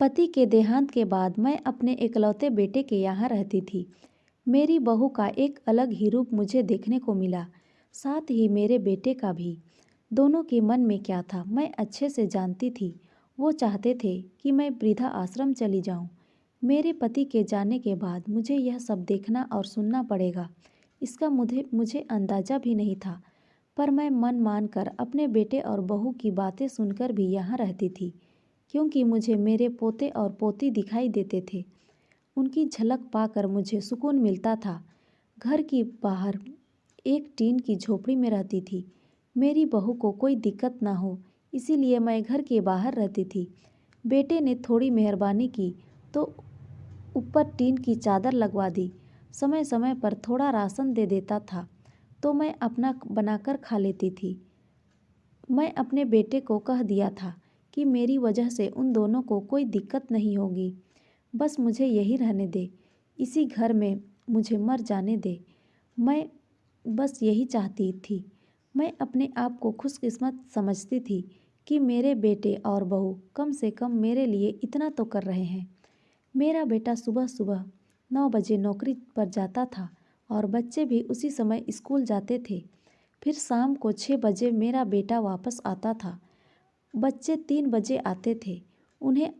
पति के देहांत के बाद मैं अपने इकलौते बेटे के यहाँ रहती थी। मेरी बहू का एक अलग ही रूप मुझे देखने को मिला, साथ ही मेरे बेटे का भी। दोनों के मन में क्या था मैं अच्छे से जानती थी। वो चाहते थे कि मैं वृद्धा आश्रम चली जाऊं। मेरे पति के जाने के बाद मुझे यह सब देखना और सुनना पड़ेगा, इसका मुझे अंदाजा भी नहीं था। पर मैं मन मानकर अपने बेटे और बहू की बातें सुनकर भी यहाँ रहती थी, क्योंकि मुझे मेरे पोते और पोती दिखाई देते थे। उनकी झलक पाकर मुझे सुकून मिलता था। घर की बाहर एक टीन की झोपड़ी में रहती थी। मेरी बहू को कोई दिक्कत ना हो, इसीलिए मैं घर के बाहर रहती थी। बेटे ने थोड़ी मेहरबानी की तो ऊपर टीन की चादर लगवा दी। समय समय पर थोड़ा राशन दे देता था तो मैं अपना बनाकर खा लेती थी। मैं अपने बेटे को कह दिया था कि मेरी वजह से उन दोनों को कोई दिक्कत नहीं होगी। बस मुझे यही रहने दे, इसी घर में मुझे मर जाने दे। मैं बस यही चाहती थी। मैं अपने आप को खुशकिस्मत समझती थी कि मेरे बेटे और बहू कम से कम मेरे लिए इतना तो कर रहे हैं। मेरा बेटा सुबह सुबह 9 बजे नौकरी पर जाता था और बच्चे भी उसी समय स्कूल जाते थे। फिर शाम को 6 बजे मेरा बेटा वापस आता था। बच्चे 3 बजे आते थे। उन्हें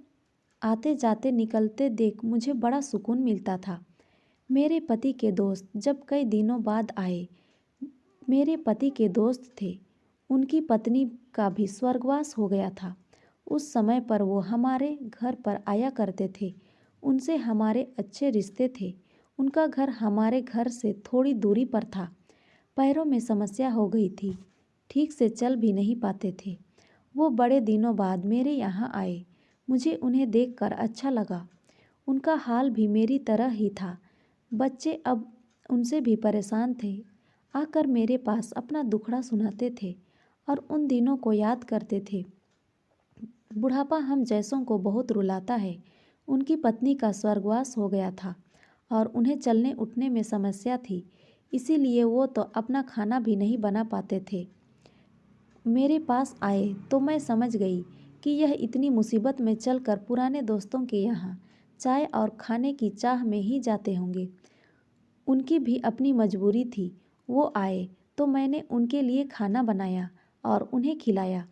आते जाते निकलते देख मुझे बड़ा सुकून मिलता था। मेरे पति के दोस्त जब कई दिनों बाद आए, मेरे पति के दोस्त थे, उनकी पत्नी का भी स्वर्गवास हो गया था। उस समय पर वो हमारे घर पर आया करते थे। उनसे हमारे अच्छे रिश्ते थे। उनका घर हमारे घर से थोड़ी दूरी पर था। पैरों में समस्या हो गई थी, ठीक से चल भी नहीं पाते थे। वो बड़े दिनों बाद मेरे यहाँ आए। मुझे उन्हें देखकर अच्छा लगा। उनका हाल भी मेरी तरह ही था। बच्चे अब उनसे भी परेशान थे। आकर मेरे पास अपना दुखड़ा सुनाते थे और उन दिनों को याद करते थे। बुढ़ापा हम जैसों को बहुत रुलाता है। उनकी पत्नी का स्वर्गवास हो गया था और उन्हें चलने उठने में समस्या थी, इसीलिए वो तो अपना खाना भी नहीं बना पाते थे। मेरे पास आए तो मैं समझ गई कि यह इतनी मुसीबत में चलकर पुराने दोस्तों के यहाँ चाय और खाने की चाह में ही जाते होंगे। उनकी भी अपनी मजबूरी थी। वो आए तो मैंने उनके लिए खाना बनाया और उन्हें खिलाया।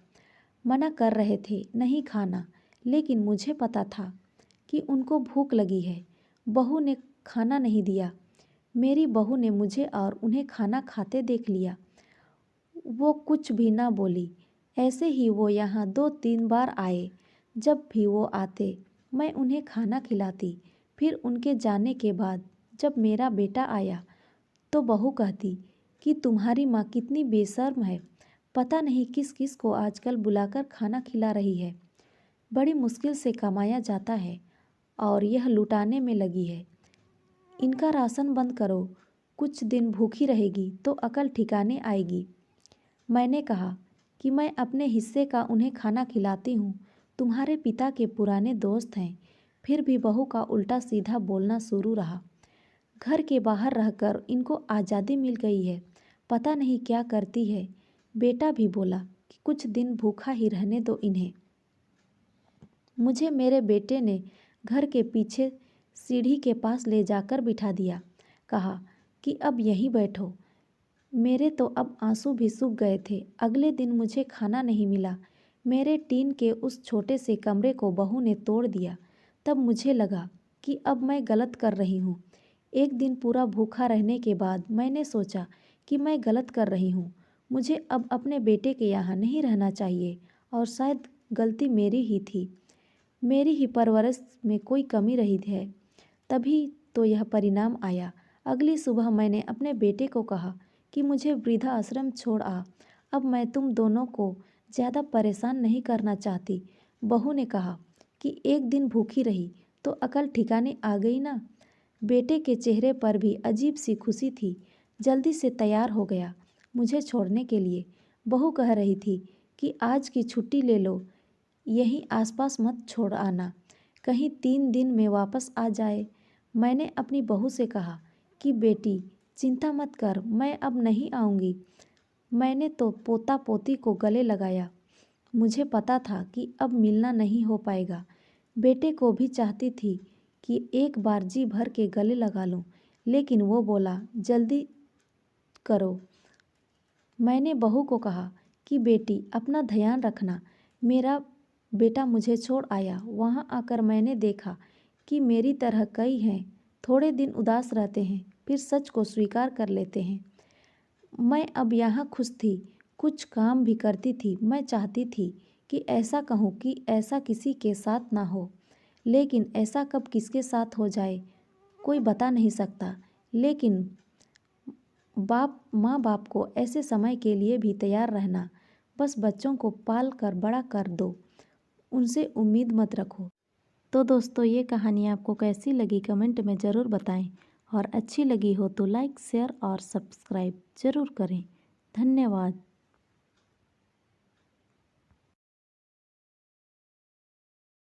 मना कर रहे थे नहीं खाना, लेकिन मुझे पता था कि उनको भूख लगी है। बहू ने खाना नहीं दिया। मेरी बहू ने मुझे और उन्हें खाना खाते देख लिया। वो कुछ भी ना बोली। ऐसे ही वो यहाँ 2-3 बार आए। जब भी वो आते मैं उन्हें खाना खिलाती। फिर उनके जाने के बाद जब मेरा बेटा आया तो बहू कहती कि तुम्हारी माँ कितनी बेशर्म है, पता नहीं किस किस को आजकल बुलाकर खाना खिला रही है। बड़ी मुश्किल से कमाया जाता है और यह लुटाने में लगी है। इनका राशन बंद करो, कुछ दिन भूखी रहेगी तो अकल ठिकाने आएगी। मैंने कहा कि मैं अपने हिस्से का उन्हें खाना खिलाती हूँ, तुम्हारे पिता के पुराने दोस्त हैं। फिर भी बहू का उल्टा सीधा बोलना शुरू रहा। घर के बाहर रहकर इनको आज़ादी मिल गई है, पता नहीं क्या करती है। बेटा भी बोला कि कुछ दिन भूखा ही रहने दो इन्हें। मुझे मेरे बेटे ने घर के पीछे सीढ़ी के पास ले जाकर बिठा दिया। कहा कि अब यहीं बैठो। मेरे तो अब आंसू भी सूख गए थे। अगले दिन मुझे खाना नहीं मिला। मेरे टीन के उस छोटे से कमरे को बहू ने तोड़ दिया। तब मुझे लगा कि अब मैं गलत कर रही हूँ। एक दिन पूरा भूखा रहने के बाद मैंने सोचा कि मैं गलत कर रही हूँ। मुझे अब अपने बेटे के यहाँ नहीं रहना चाहिए और शायद गलती मेरी ही थी। मेरी ही परवरिश में कोई कमी रही है, तभी तो यह परिणाम आया। अगली सुबह मैंने अपने बेटे को कहा कि मुझे वृद्धा आश्रम छोड़ आ। अब मैं तुम दोनों को ज़्यादा परेशान नहीं करना चाहती। बहू ने कहा कि एक दिन भूखी रही तो अकल ठिकाने आ गई ना। बेटे के चेहरे पर भी अजीब सी खुशी थी। जल्दी से तैयार हो गया मुझे छोड़ने के लिए। बहू कह रही थी कि आज की छुट्टी ले लो, यहीं आसपास मत छोड़ आना, कहीं 3 दिन में वापस आ जाए। मैंने अपनी बहू से कहा कि बेटी चिंता मत कर, मैं अब नहीं आऊँगी। मैंने तो पोता पोती को गले लगाया। मुझे पता था कि अब मिलना नहीं हो पाएगा। बेटे को भी चाहती थी कि एक बार जी भर के गले लगा लूं, लेकिन वो बोला, जल्दी करो। मैंने बहू को कहा कि बेटी अपना ध्यान रखना। मेरा बेटा मुझे छोड़ आया। वहाँ आकर मैंने देखा कि मेरी तरह कई हैं, थोड़े दिन उदास रहते हैं, फिर सच को स्वीकार कर लेते हैं। मैं अब यहाँ खुश थी, कुछ काम भी करती थी। मैं चाहती थी कि ऐसा कहूँ कि ऐसा किसी के साथ ना हो, लेकिन ऐसा कब किसके साथ हो जाए कोई बता नहीं सकता। लेकिन माँ बाप को ऐसे समय के लिए भी तैयार रहना। बस बच्चों को पाल कर बड़ा कर दो, उनसे उम्मीद मत रखो। तो दोस्तों, ये कहानी आपको कैसी लगी कमेंट में ज़रूर बताएं, और अच्छी लगी हो तो लाइक शेयर और सब्सक्राइब ज़रूर करें। धन्यवाद।